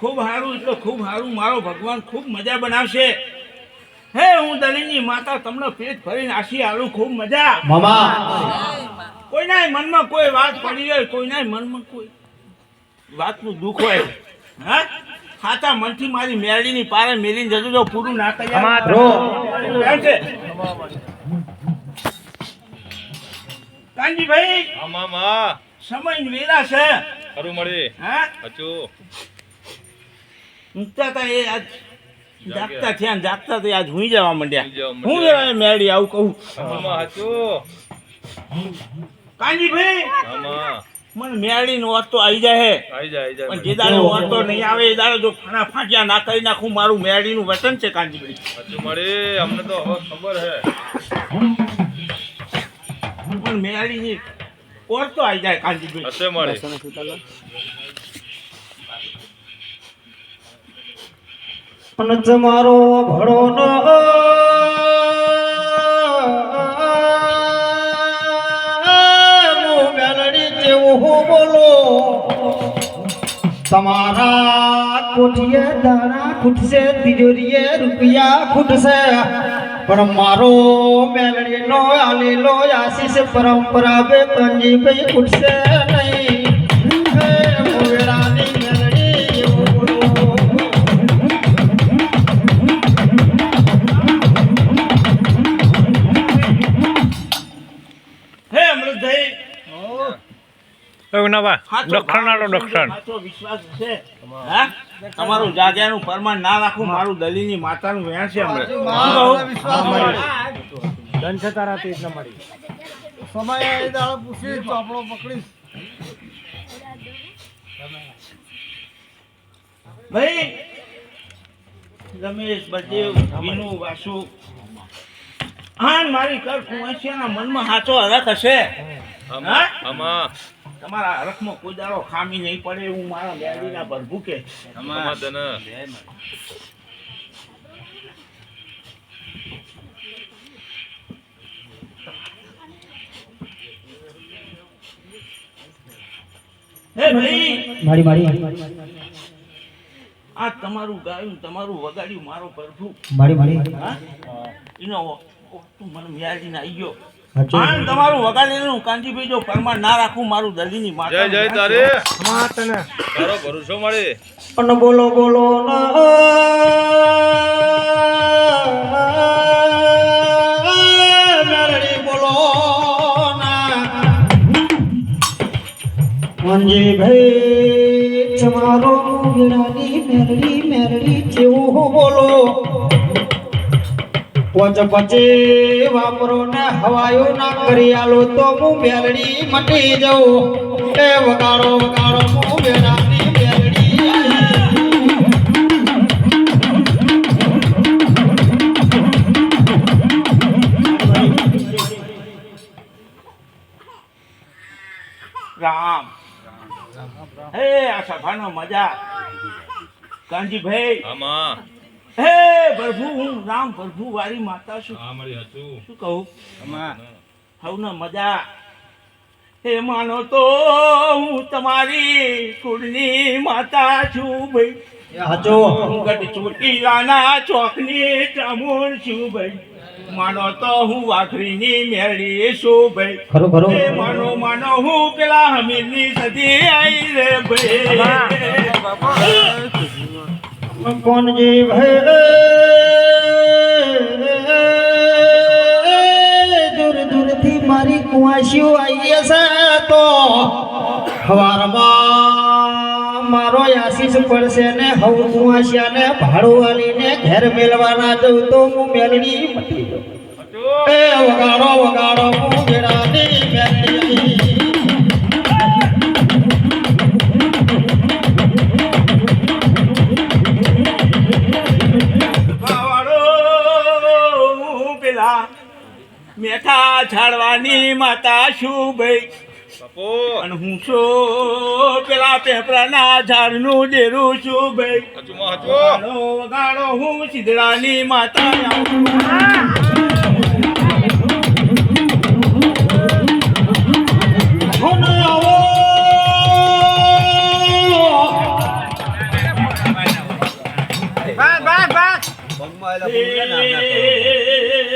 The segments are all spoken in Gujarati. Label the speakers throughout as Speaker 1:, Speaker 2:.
Speaker 1: ખૂબ સારું એટલે ખૂબ સારું. મારો ભગવાન ખૂબ મજા બનાવશે. હે હું દલીની માતા તમને પેટ ભરીને આશી આલું. ખૂબ મજા
Speaker 2: મામા
Speaker 1: કોઈના મનમાં કોઈ વાત પડી હોય, કોઈના મનમાં કોઈ વાતનું દુઃખ હોય, હા સાચા મનથી મારી મેરડીની પારે મેલીને જજો. જો પૂરું ના કરી કાનજીભાઈ સમય વેરા છે.
Speaker 3: ખરું મળી
Speaker 1: હા
Speaker 3: હચું
Speaker 1: ઊંઘતા હતા એ આજ જાગતા થયા ને જાગતા તો આજ હુઈ જવા માંડ્યા.
Speaker 3: હુઈ જવા
Speaker 1: હું
Speaker 3: માંડ્યા.
Speaker 1: જવા મેરડી આવું કહું.
Speaker 3: હચું
Speaker 1: કાનજીભાઈ
Speaker 3: આમાં
Speaker 1: મને મેરડી નો ઓર તો આવી જાય
Speaker 3: આવી જાય
Speaker 1: પણ જે દાડે ઓર તો નહીં આવે એ દાડે જો ખાના ફાટ્યા ના કરી નાખું. મારું મેરડી નું વતન છે કાનજીભાઈ.
Speaker 3: હચું મળી અમને તો હવે ખબર હે
Speaker 1: પણ મેરડી ની ઓર તો આવી જાય કાનજીભાઈ.
Speaker 3: હશે મળી
Speaker 2: પનચ મારો ભળો ન મેલડી જેવું બોલો તમારા કોઠીએ દાણા ખૂટશે, તિજોરીએ રૂપિયા ખૂટશે, પણ મારો મેલડી નો આલેલો આશીષ પરંપરા બે કંજીભાઈ ખૂટશે નહીં. હે મોવેરાની મેલડી એવું બોલો.
Speaker 1: હે અમૃતભાઈ સાચો વિશ્વાસ છે. હા તમારું જાગ્યાનું પરમાન ના રાખું. મારું દલીની માતાનું વેણ છે. હમણાં ભાઈ રમેશ બળદેવ વિનુ વાસુ હા મારી કર કુંવરસિયાના મનમાં સાચો હરખ હશે. હા
Speaker 3: આમાં
Speaker 1: તમારા હરખમાં કોઈ દાડો ખામી નહીં પડે એવું મારા મેરડીના પ્રભુ કે.
Speaker 3: આમાં તને
Speaker 1: હે ભાઈ
Speaker 2: મારી
Speaker 1: આ તમારું ગાયું તમારું વગાડ્યું મારો પ્રભુ. હા એનો તું મને મેરડીને આવી ગયો. આન તમારું વગાડેલું કાંજીભાઈ જો પરમાન ના રાખું મારું દલીની માતા.
Speaker 3: જય જય તારે તારો ભરોસો મળી
Speaker 2: અને બોલો બોલો મેરડી બોલો મંજીભાઈ તમારો ગીરાની મેરડી મેરડી જેવું બોલો. પોચ પચે વાપરો ને હવાયો ના કરી આલો તો હું મેલડી મટી જાઉં. એ વગાડો વગાડો હું મેરાની મેલડી.
Speaker 1: રામ હે આ સભાનો મજા કાંજીભાઈ.
Speaker 3: આમાં
Speaker 1: હે પ્રભુ હું રામ પ્રભુ વાળી માતા છું.
Speaker 3: આ મળી હચું
Speaker 1: શું કહું
Speaker 3: આમાં
Speaker 1: હવને મજા. હે માનો તો હું તમારી કુળની માતા છું ભાઈ.
Speaker 2: હાચો
Speaker 1: ગઢ ચોટીલાના ચોકની ચામુંડ છું ભાઈ. માનો તો હું વાઘરીની મેરડી છું ભાઈ.
Speaker 2: ખરો ખરો
Speaker 1: હે માનો માનો હું પેલા હમીરની સદી આઈ રે ભાઈ.
Speaker 2: કોણજી ભાઈ દૂર દૂરથી મારી કુંવાસીઓ આવી છે તો હવારમાં મારો આશીષ પડશે ને હવ કુંવાસિયાને ભાડું વાલીને ઘેર મેળવાના જઉં તો હું મેલડી મટી જાઉં. એ વગાડો વગાડો હું ઘેરાની મેલડી.
Speaker 1: મેઠા છાડવાની માતા છું ભાઈ.
Speaker 3: બાપુ
Speaker 1: અને હું છું પેલા પેપરાના ઝાડનું ડેરું છું ભાઈ.
Speaker 3: હચુમાં હચું
Speaker 1: વગાડો વગાડો હું સિદ્ધરાની માતા.
Speaker 2: હું આવો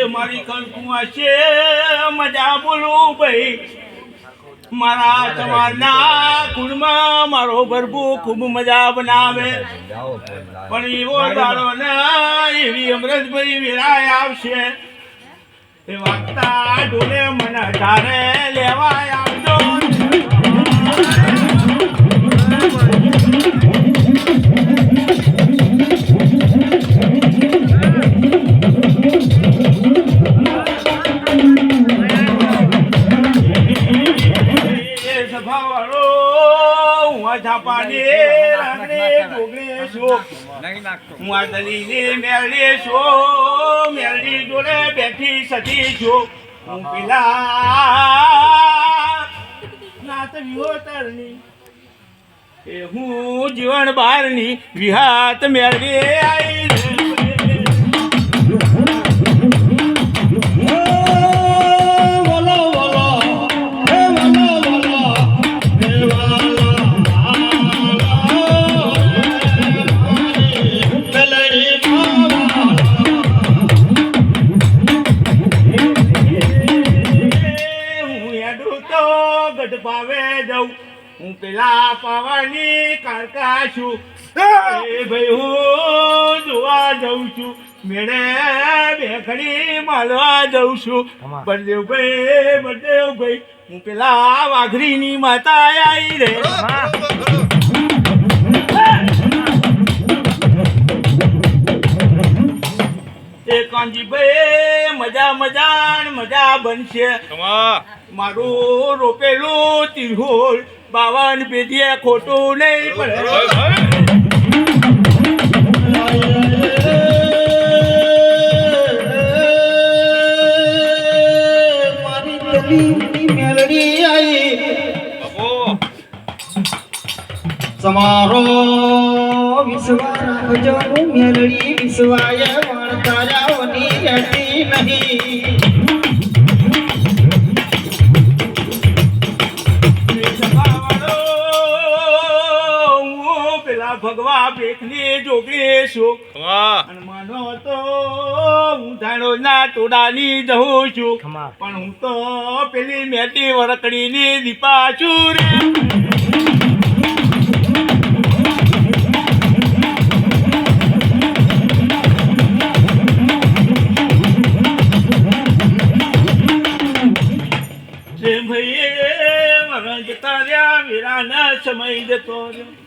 Speaker 1: મારી કંકુઆ છે મજા બોલું ભાઈ મારા સમાજના કુળમાં મારો ભરભુ ખૂબ મજા બનાવે પણ એવો દાડો ના એવી અમરતભાઈ વિરાય આવશે એ વાગતા ઢોલે મને ધારે લેવા આવજો બેઠી સતી છું હું પેલા નાત વિહોતરની એ હું જીવન બહારની વિહાત મેળવી આવી હું પેલા પાવાની કારકા છું એ ભાઈ હું જોવા જઉં છું મેળે બેખડી માલવા જઉં છું બળદેવભાઈ હું પેલા વાઘરીની માતા આવી રે એ કાંજીભાઈ મજા બનશે મારું રોપેલું તિરહોલ 52 પેઢીએ ખોટું નહીં પડે
Speaker 2: મારી તબીબની મેલડી આવી તમારો વિશ્વાસ રાખજો હું મેલડી વિશ્વાય વણતારાઓની રહેતી નહીં
Speaker 1: ભગવા બેકની જોગી છું અને માનો તો હું ધાણો ના ટોડાની જઉં છું પણ હું તો પેલી મેટી વરકડીની દીપા છું રે ભાઈ મારા જતા રહ્યા વીરાના સમય જતો રહ્યો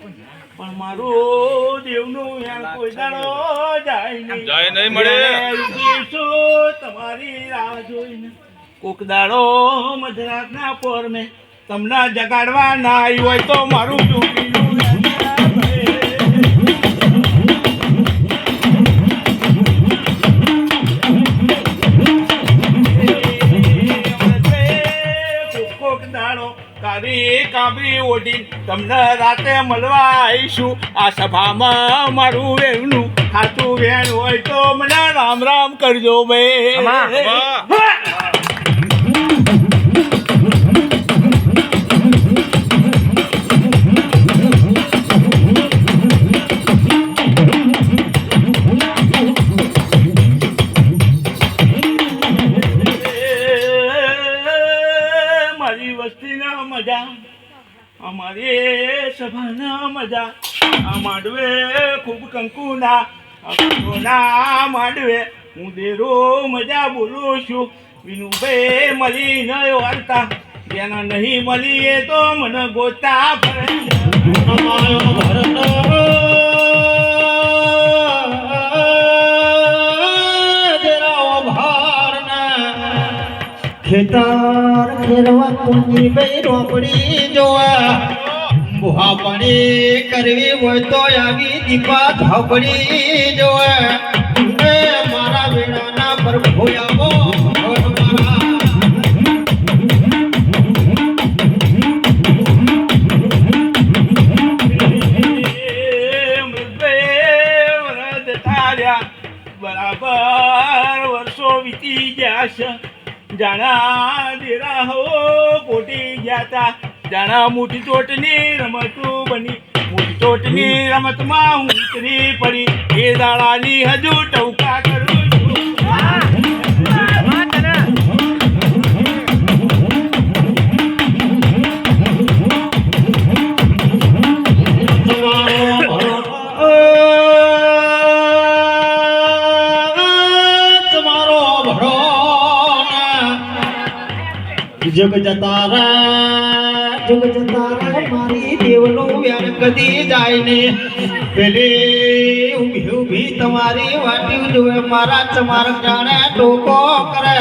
Speaker 1: પણ મારું દેવનું યાર કોઈ દાડો જાય નહીં મળે તમારી રાહ જોઈને કોક દાડો મધરાતના પોર મેં તમને જગાડવા ના આવ્યું હોય તો મારું ડુંગળીનું કાબરી ઓઢી તમને રાતે મળવા આવીશું આ સભામાં મારું વેણનું ખાતું વેણ હોય તો મને રામ રામ કરજો ભાઈ મારી વસ્તીના મજા અમારી સભાના મજા આ માંડવે ખૂબ કંકુના માંડવે હું દેરો મજા બોલું છું વિનુભાઈ મળી ન વાર્તા જેના નહીં મળીએ તો મને ગોતા ફરે
Speaker 2: ખેતર ખેરવા કુંજી ભાઈ રોપડી જોવા બુહાપણી કરવી હોય તો આવી દીપા ધાપડી જોવા મારા વેણાના પર ભોયાવો
Speaker 1: બરાબર વર્ષો વીતી ગયા છે જાણા દેરા હો પોટી ગયા તા જાણા મોટી ચોટની રમતું બની મોટી ચોટની રમતમાં હું ઉતરી પડી એ દાડાની હજુ ટવકા કરું
Speaker 2: જગ જતારા મારી દેવનું વ્યાર કદી જાય ને પેલી ઊભી ઊભી તમારી વાટી જોવે મારા ચમાર જાણે ટોકો કરે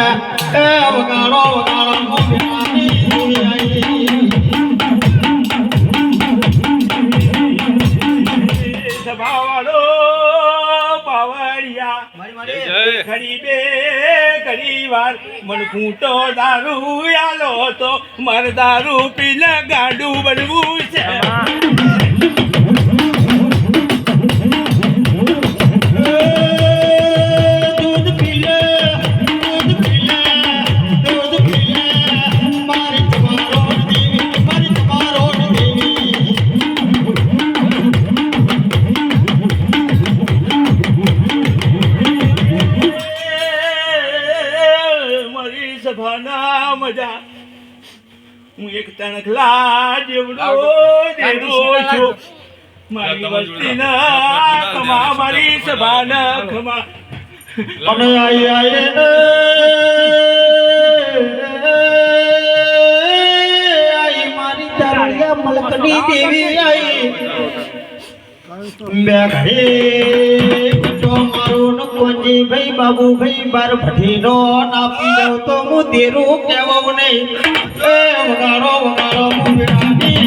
Speaker 2: એ વગાડો વગાડો મોગરાની
Speaker 1: સભાવાળો પાવડિયા
Speaker 3: જય.
Speaker 1: ઘડી બે ઘડી વાર મન ફૂટો દારૂ આલો તો મારે દારૂ પીને ગાંડું બનવું છે
Speaker 2: દૂધ પીલે મારી તમારો દેવી
Speaker 1: મારી સભાના મજા હું એક તણખલા જેવડો દેડો છું મારી વસ્તીના ખમા મારી સભાના ખમા
Speaker 2: અને આઈ ને આઈ મારી તારિયા મલકની દેવી આઈ બે ઘડી તો મારું નકોજી ભાઈ બાબુ ભાઈ બાર ભઠીનો ના પી જાવ તો હું તેરું કહેવું નહીં એ વગાડો વગાડો મોગરાની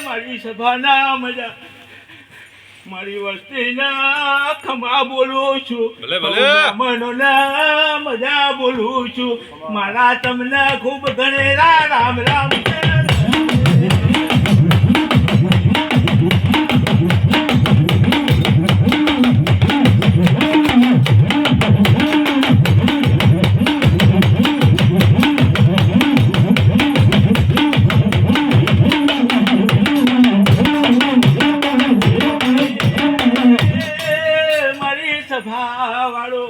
Speaker 1: મારી સભાના મજા મારી વસ્તીના ખમા બોલું છું
Speaker 3: ભલે, ભલે.
Speaker 1: મનોના મજા બોલું છું મારા તમને ખૂબ ગણેરા રામ રામ મારી સભા વાળો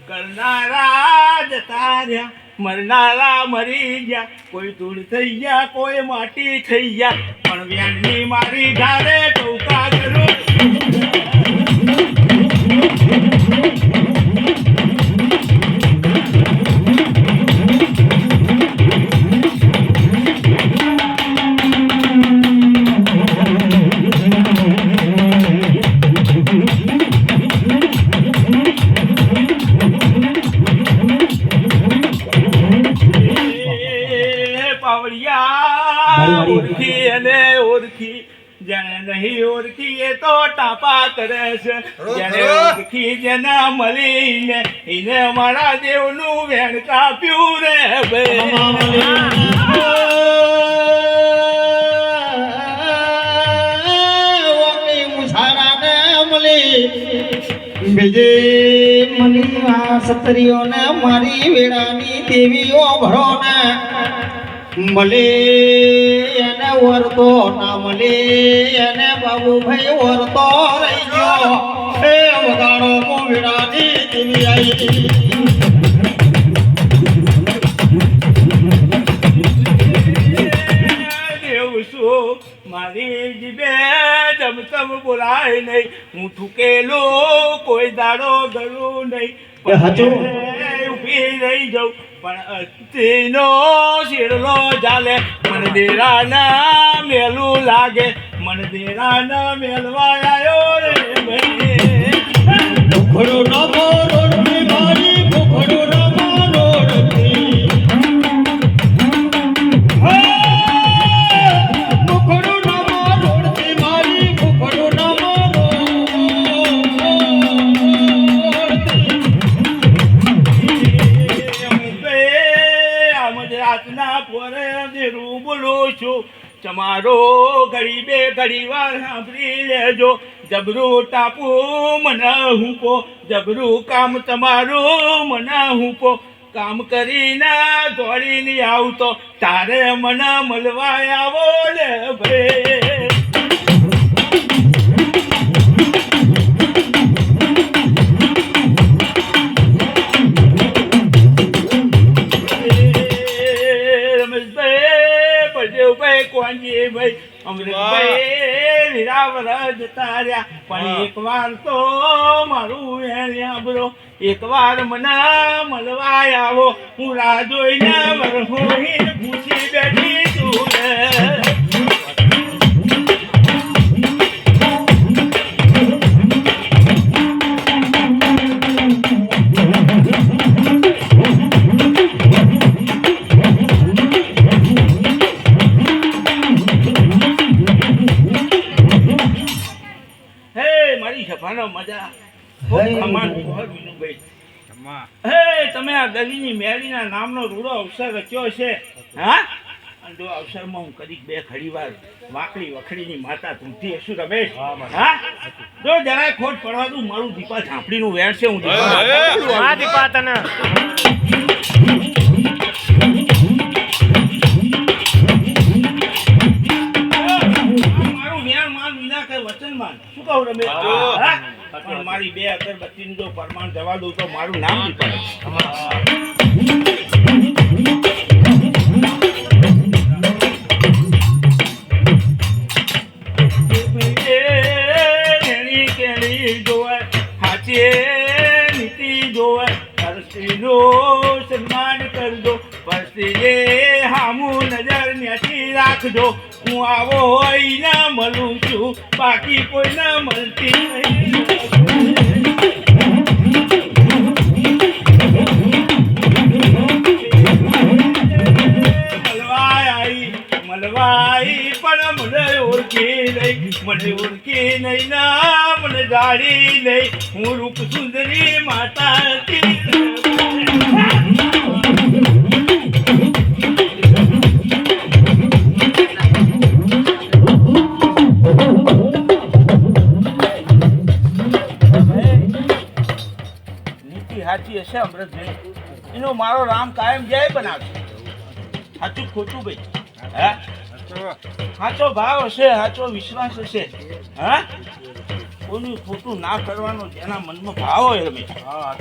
Speaker 1: કરનારા જતા રહ્યા મરનારા મરી ગયા કોઈ દૂર થઈ ગયા કોઈ માટી થઈ ગયા પણ વ્યાનની મારી ઘારે ટોકા કરો પાવડિયા ઓળખી અને ઓળખી જેને નહીં ઓળખી એ તો ટાપા કરે છે જેને ઓળખી જેના મળીને એને મારા દેવનું વેણ કાપ્યું રે
Speaker 2: બીજે મની આ સતરીઓને મારી વેળાની દેવીઓ ભરો ને મળે એને વરતો ના મળે એને બાબુભાઈ વરતો રહી ગયો એ વગાડો મોગરાની દેવી આઈ
Speaker 1: મારી જીભે જમતમ બોલાય નહીં હું થૂકેલો કોઈ દાડો ગળું નહીં
Speaker 2: એ હાચું.
Speaker 1: ઊભી રહી જાઉં પણ અસ્થિનો શેરલો ચાલે મને દેરાના મેલું લાગે મને દેરાના મેલવા આવ્યો રે ભાઈ
Speaker 2: ભૂખડો ના રોડની મારી ભૂખડો ના રોડની ભૂખડો ના રોડની મારી ભૂખડો ના
Speaker 1: રાતના પોરે દેરું બોલું છું તમારો ઘડી બે ઘડી વાર સાંભળી લેજો જબરું ટાપુ મને હુંપો જબરું કામ તમારું મને હુંપો કામ કરીને દોડીને આવતો તારે મને મળવા આવો ને ભાઈ ભાઈ અમૃતભાઈ વિરાવર જતા રહ્યા પણ એકવાર તો મારું વેણ્યા બરો એકવાર મને મળવા આવો હું રાહ જોઈને વરહોઈ પૂછી બેઠી છું મારી સભાનો મજા હે તમે આ ગલીની મેળીના નામનો રૂડો અવસર રચ્યો છે હા અને જો અવસરમાં હું કદીક બે ખડીવાર વાકડી વખડીની માતા ધૂમતી હશું રમેશ હા જો જરાય ખોટ પડવા દઉં મારું દીપા ઝાંપડીનું વેણ છે હું દીપા તને શું કહું રમેશ પણ મારી બે અગરબત્તીનું જો પરમાણ જવા દઉં તો મારું નામ દીપા સન્માન કરજો પરસ્ત્રીને હામું નજર ન્યાથી રાખજો હું આવો હોય ના મળું છું બાકી કોઈ ના મળતી મળવાઈ પણ મને ઓળખી નહીં ના મને જાણી નહીં હું રૂપ સુંદરી માતા સાચી હશે અમૃતભાઈ એનો મારો રામ કાયમ જય બનાવશે સાચું ખોટું ભાઈ હા સાચો ભાવ હશે સાચો વિશ્વાસ હશે હા કોઈનું ખોટું ના કરવાનો જેના મનમાં ભાવ હોય રમેશ હા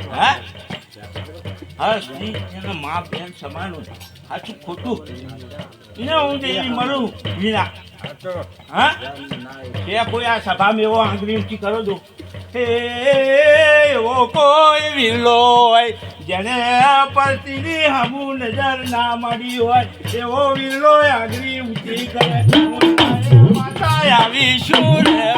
Speaker 1: હા સ્ત્રી એના મા બેન સમાન હોય સાચું ખોટું એને હું જેવી મળું વિના હા કે કોઈ આ સભામાં એવો આંગળી ઊંચી કરો દો એવો કોઈ વિલો હોય જેને પરતીની હમું નજર ના મળી હોય એવો વિલો આગળી ઊંચી કરે માતા આવી શું રે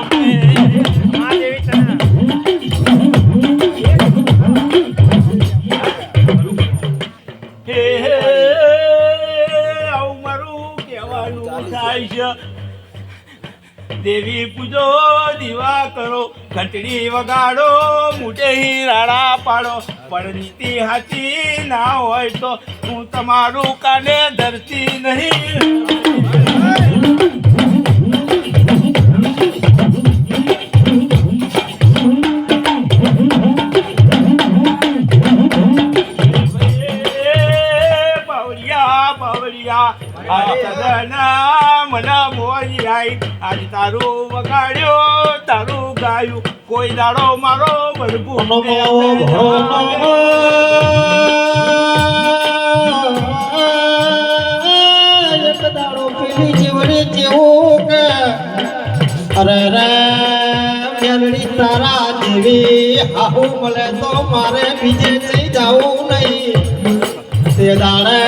Speaker 1: આવું મારું કહેવાનું થાય છે દેવી પૂજો દીવા કરો ઘંટડી વગાડો મોટે રાડા પાડો પણ નીતિ હાચી ના હોય તો હું તમારું કાને ધરતી નહીં મને મોરી આઈ આજ તારું વગાડ્યો તારું ગાયું કોઈ દાડો મારો બળબું
Speaker 2: દાડો પેલી જીવડી જેવું કે અરે રે મેલડી તારા જેવી આહુ મળે તો મારે બીજે જઈ જાવું નહીં તે દાડે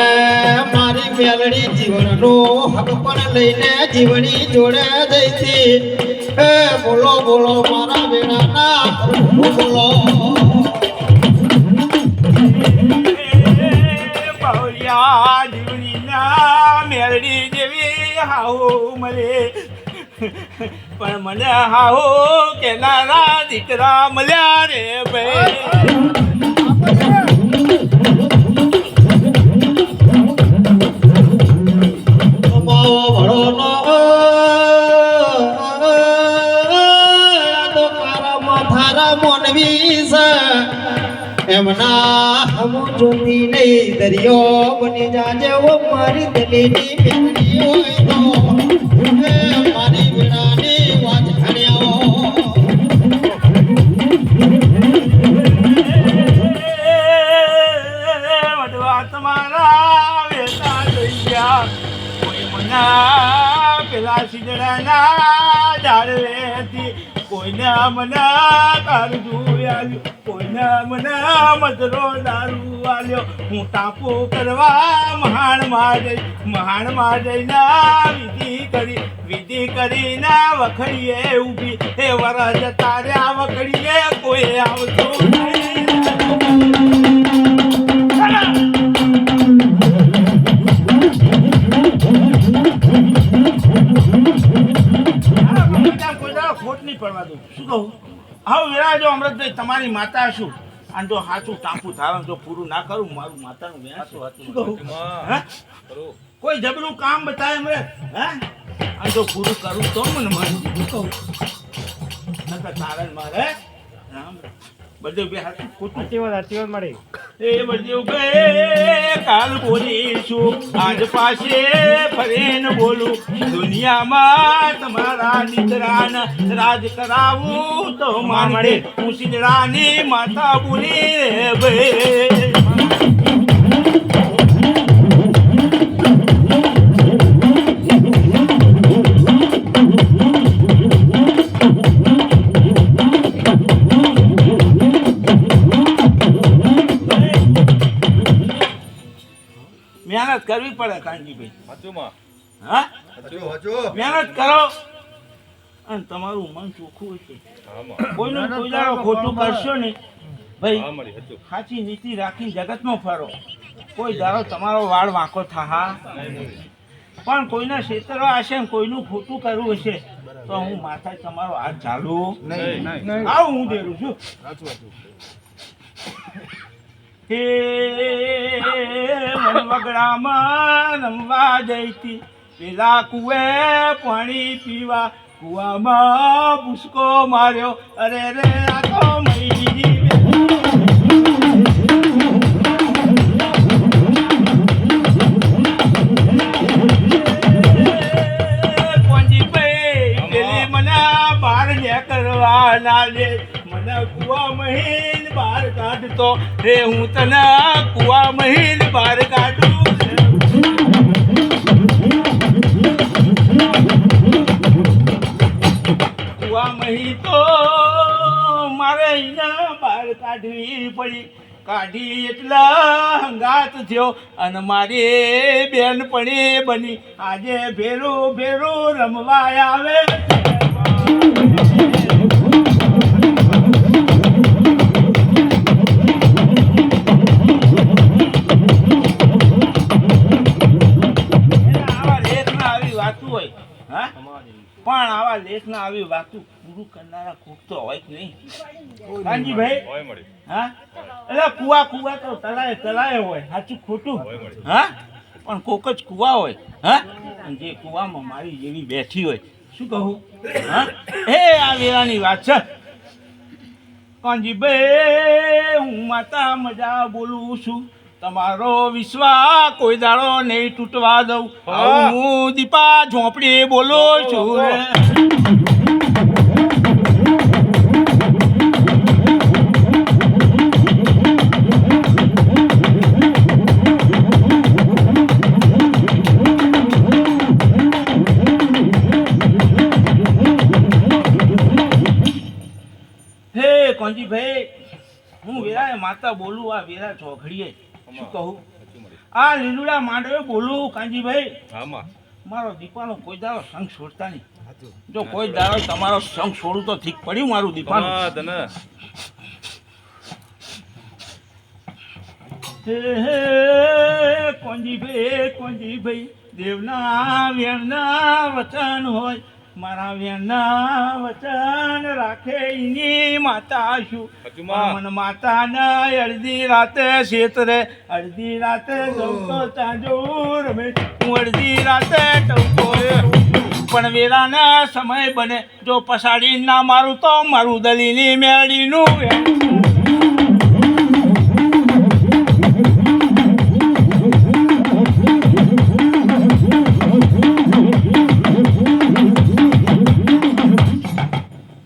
Speaker 2: મારી મેલડી જીવનનો હક પણ લઈને જીવની જોડે જઈતી એ બોલો બોલો મારા વેણાના બોલો
Speaker 1: પાવલિયા જીવનીના મેલડી જેવી હાહુ મળે પણ મને હાહુ કેનારા દીકરા મળ્યા રે ભાઈ
Speaker 2: એમના હમું જોતી નહીં દરિયો બની જાજે ઓ મારી દલીની બેની હોય તો મારી વીણાની વાજ
Speaker 1: હણ્યો તમારા વેતા થઈ ગયા કોઈ મના પેલા શીદડાના ડાળેથી કોઈને મને કાળજું આલ્યું, કોઈને મને મધરો દારૂ આલ્યો. હું ટાપુ કરવા મહાણમાં જઈને વિધિ કરીને વખડીએ ઊભી. એ વરસ તાર્યા વખડીએ કોઈ આવતું નહીં. ખોટ નહીં પડવા દઉં. શું કહું? હવે વેરા જો અમૃતભાઈ તમારી માતા શું અને જો સાચું ટાંકું ધારણ જો પૂરું ના કરું મારું માતાનું વ્યાસ શું કહું? હે? કોઈ જબરું કામ બતાવે અમૃત હે અને જો પૂરું કરું તો મને મારું શું કહું? નકર તારણ મારે રામ બધે બે હાથું ખોટું
Speaker 2: સાચી વાત મળી.
Speaker 1: એ બધે બે કાલ બોલીશું આજ પાસે ફરીને બોલું. દુનિયામાં તમારા દીકરાને રાજ કરાવું તો મારે હું શીદડાની માતા બોલી રે ભાઈ. મહેનત કરવી પડે કાનજીભાઈ.
Speaker 3: સાચુંમાં.
Speaker 1: હા
Speaker 3: સાચું.
Speaker 1: મહેનત કરો અને તમારું મન ચોખ્ખું હશે.
Speaker 3: આમાં.
Speaker 1: કોઈનું કોઈ દાડો ખોટું કરશો ને ભાઈ.
Speaker 3: હા, મળી. સાચું.
Speaker 1: સાચી નીતિ રાખીને જગતમાં ફરો. કોઈ દાડો તમારો વાળ વાંકો થા પણ કોઈના ક્ષેત્રો હશે ને કોઈનું ખોટું કરવું હશે તો હું માથા તમારો હાથ ચાલુ
Speaker 3: નહીં.
Speaker 1: આવું હું દેરું છું. હે વગડામાં રમવા જઈતી પેલા કુએ પાણી પીવા કુવામાં ભૂસકો માર્યો. અરે રે આ તો મૈલી પેલી મને બહાર કરવા ના દે. મને કુવા મહીન બહાર કાઢતો રે હું તને કુવા મહીન બહાર કાઢું. કુવા મહી તો મારે એના બહાર કાઢવી પડી. કાઢી એટલા હંગાત થયો અને મારી બેનપણી બની આજે ભેરું ભેરું રમવા આવે. પણ આવા લેખના આવી વાતું પૂરું કરનારા કોક તો હોય જ નહીં કાનજીભાઈ.
Speaker 3: હોય મળી.
Speaker 1: હા એટલે કુવા તો તલાય હોય સાચું ખોટું. હા પણ કોક જ કુવા હોય. હા અને જે કુવામાં મારી જેવી બેઠી હોય શું કહું? હા એ આ વેળાની વાત છે કાનજીભાઈ. હું માતા મજા બોલું છું. તમારો વિશ્વાસ કોઈ દાડો નહીં તૂટવા દઉં. હું દીપા ઝોપડી બોલું છું રે. હે કાનજીભાઈ હું વેરા માતા બોલું આ વેરા ચોઘડીએ શું કહું? આ લીલુડા માંડવે બોલું કાનજીભાઈ.
Speaker 3: આમાં.
Speaker 1: મારો દીપાનો કોઈ દાડો સંગ છોડતા નહીં. જો કોઈ દાડો તમારો સંગ છોડું તો ઠીક પડ્યું મારું દીપાનું.
Speaker 3: હા તને.
Speaker 1: હે કોંજીભાઈ દેવના વેણના વચન હોય. મારા વેણના વચન રાખે એની માતા શું. મન માતાને અડધી રાતે શેતરે અડધી રાતે જવતો ચાંજો રમે. હું અડધી રાતે ટવકો પણ વેરાના સમય બને જો પસાડી ના મારું તો મારું દલીની મેળીનું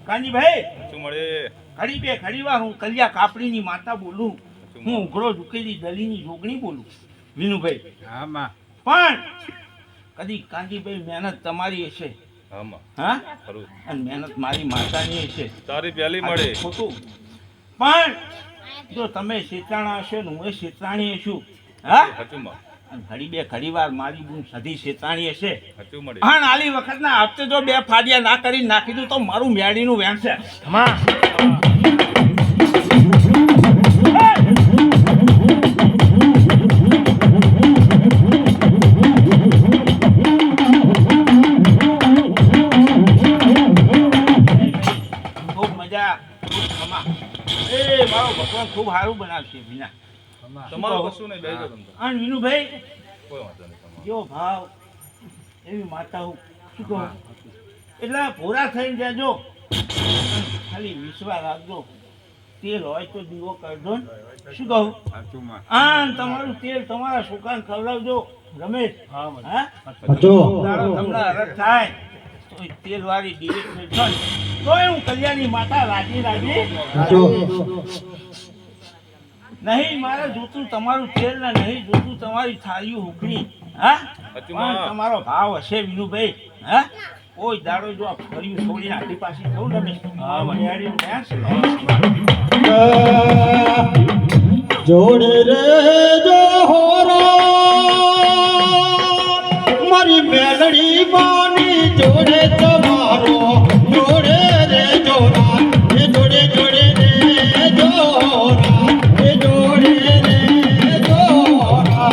Speaker 1: કાનજીભાઈ.
Speaker 3: શું મળે?
Speaker 1: ઘડી વાર હું કલિયા કાપડીની માતા બોલું. હું ઉઘડો ઝૂકેલી દલીની જોગણી બોલું વિનુભાઈ. પણ કદી કાનજીભાઈ મહેનત તમારી હશે
Speaker 3: આમાં
Speaker 1: હા
Speaker 3: ખરું
Speaker 1: અને મહેનત મારી માતાની છે
Speaker 3: તારી પહેલી મળે
Speaker 1: ખોટું પણ જો તમે શેતાણા હશો ને હું શેતાણી છું હા
Speaker 3: સાચું માં
Speaker 1: અને ઘડી વાર મારી બૂન સધી શેતાણી હશે
Speaker 3: સાચું મળે
Speaker 1: હા આલી વખતના હપ્તે જો 2 ફાડિયા ના કરી નાખી દઉં તો મારું મેળીનું વેણ છે ખૂબ મજા ખૂબ ખમા એ મારો ભગવાન ખૂબ સારું બનાવશે વિના
Speaker 3: તમારું કશું નહીં બેસજો તમે
Speaker 1: અને વિનુભાઈ
Speaker 3: કોઈ વાંધો નહીં તમારો
Speaker 1: જેવો ભાવ એવી માતા હું શું કહું એટલે ભોરા થઈને જાજો ખાલી વિશ્વાસ રાખજો તેલ હોય તો દીવો કરજો ને શું કહું હા તમારું તેલ તમારા છોકરાને ખવડાવજો રમેશ હા
Speaker 2: જો
Speaker 1: તમને હરખ થાય તો તેલ વાળી ડિરેક્ટ કરજો ને તોય હું કલ્યાણી માતા રાજી
Speaker 2: જો
Speaker 1: નહીં મારે જોતું તમારું તેલ ને નહીં જોતું તમારી થાળીઓ હુકડી હા પણ તમારો ભાવ હશે વિનુભાઈ હા કોઈ દાડો જો આ ફર્યું છોડીને આટલી પાછી થયું ને
Speaker 2: જોડે રે જો મારી મેલડી બાની જોડે તમારો જોડે રે જોડા એ જોડે જોડે રે જોડા એ જોડે રે જોડા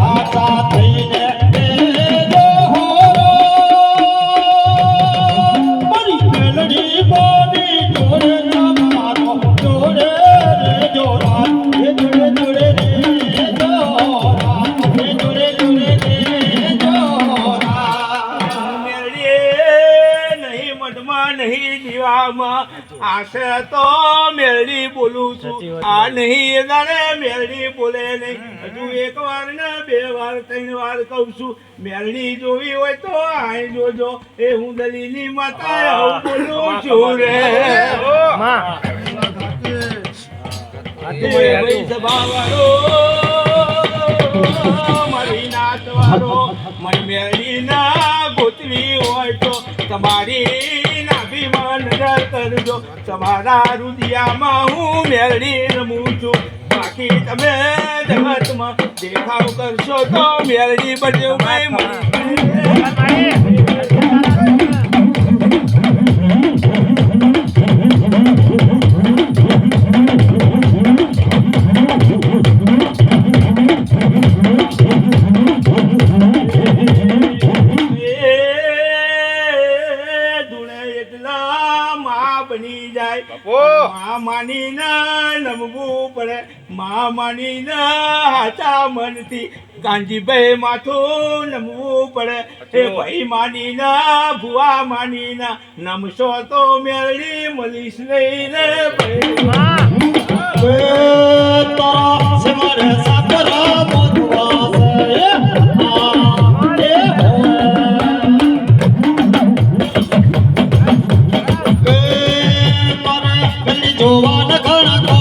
Speaker 2: હાથા થઈને
Speaker 1: નહીં જીવામાં આશે તો મેલડી બોલું છું આ નહીં જાણે મેલડી બોલે નહીં હજુ 1 વાર ને 2 વાર 3 વાર કહું છું મેલડી જોવી હોય તો આય જોજો એ હું દલીની માતા આવું બોલું છું રે સભાવાળો મારી નાચવાળો મારી મેલડી ના ગોતવી હોય તો તમારી કરજો તમારા રુદિયામાં હું મેળડી રમું છું બાકી તમે જગતમાં દેખાવ કરશો તો મેળડી બજવું બની જાય માની ના નમવું પડે માની ના હાચા મનથી કાંજીભાઈ માથું નમવું પડે એ ભાઈ માની ના ભુવા માની ના નમશો તો મેળડી મળીશ નહીં રે
Speaker 2: જોવાન ઘણા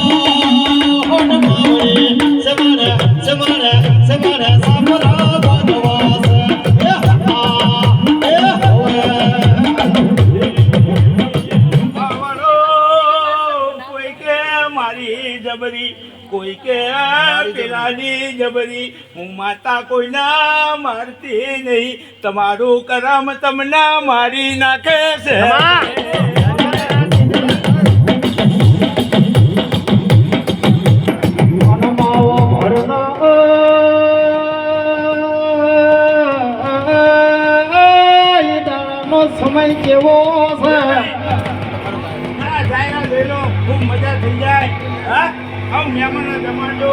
Speaker 2: કોણ મારી સમરે સમરે સમરે સાપરા બનવાસ
Speaker 1: કોઈ કે મારી જબરી કોઈ કે પેલાની જબરી હું માતા કોઈના મારતી નહીં તમારું કરમ તમને મારી નાખે છે
Speaker 2: સમય કેવો છે
Speaker 1: ખૂબ મજા થઈ જાય હા આવ મહેમાનો જમાડો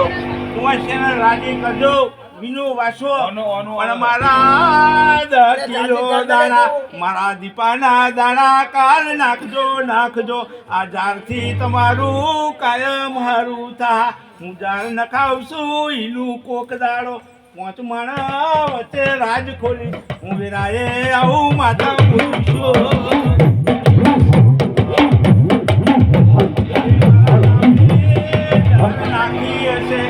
Speaker 1: કુંવાશિયાને રાજી કરજો વિનુ વાસો પણ મારા 10 કિલો દાણા મારા દીપાના દાણા કાલ નાખજો આ જારથી તમારું કાયમ હારું થા હું જાર નખાવશું ઈનું કોક દાડો 5 માણા વચ્ચે રાજ ખોલી હું વેરાએ આવું માતા પૂછું નાખી હશે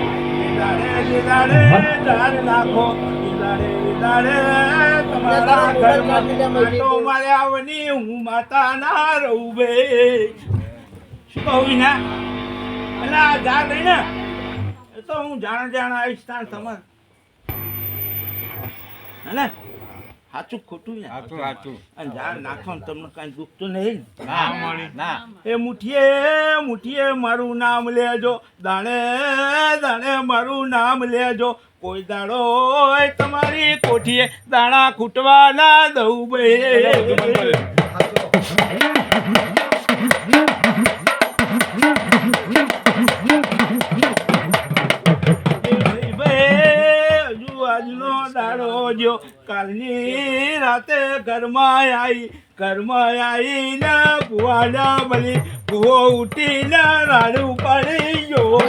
Speaker 1: દાડે ઝાડ નાખો દાડે તમારા ઘરમાં આટો માર્યા વની હું માતા ના રહું બે શું કહું વિના અને આ ઝાડ લઈને એ તો હું જાણ આવીશ તાણ તમારે હે સાચું ખોટું ને
Speaker 3: સાચું
Speaker 1: અને ઝાડ નાખો ને તમને કાંઈ દુઃખ તો નહીં ને?
Speaker 3: ના
Speaker 1: એ મુઠીએ મારું નામ લેજો દાણે મારું નામ લેજો કોઈ દાડો હોય તમારી કોઠીએ દાણા ખૂટવા ના દઉં બે હજુ આજનો દાડો જો કાલની રાતે ઘરમાં આવીને ભુવાના બલી ભુવો ઉઠીને રાડું પાડી ગયો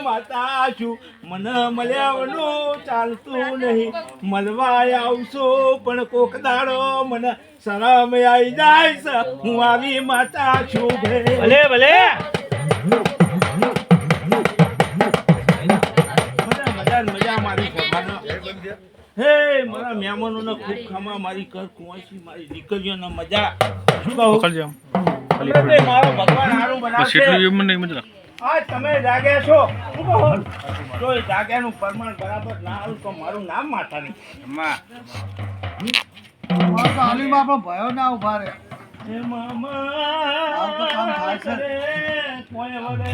Speaker 1: માતા છું મને મળ્યાનું ચાલતું નહીં મળવા આવશું પણ કોક દાડો મને શરમ આવી જાય છે હું આવી માતા છું ભલે મજા મારી સભાનો હે મારા મહેમાનોને ખૂબ ખમા મારી ઘર કુંવાસી મારી દીકરીઓને મજા શું કહું મારો ભગવાન સારું બનાવશે આજ તમે જાગ્યા છો શું કહો જો એ જાગ્યાનું પ્રમાણ બરાબર ના આવ્યું તો મારું નામ માતા નહીં
Speaker 2: ભયો ના ઉભા રે
Speaker 1: હે મામા
Speaker 2: તો કામ થાય છે.
Speaker 1: કોઈ વડે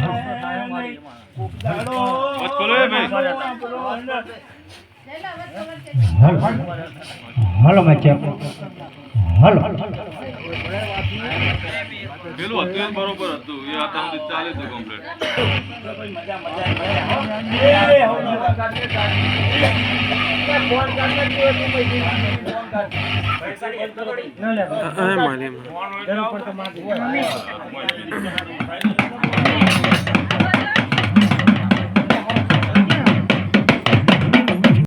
Speaker 1: નહીં. કોક દાડો
Speaker 3: વાત કરો એ ભાઈ.
Speaker 2: હાલો મચ્યા હાલો
Speaker 3: પેલું હતું એ બરોબર હતું એ આ તમને ચાલે છે કમ્પ્લીટ
Speaker 1: મજા ફોન કરને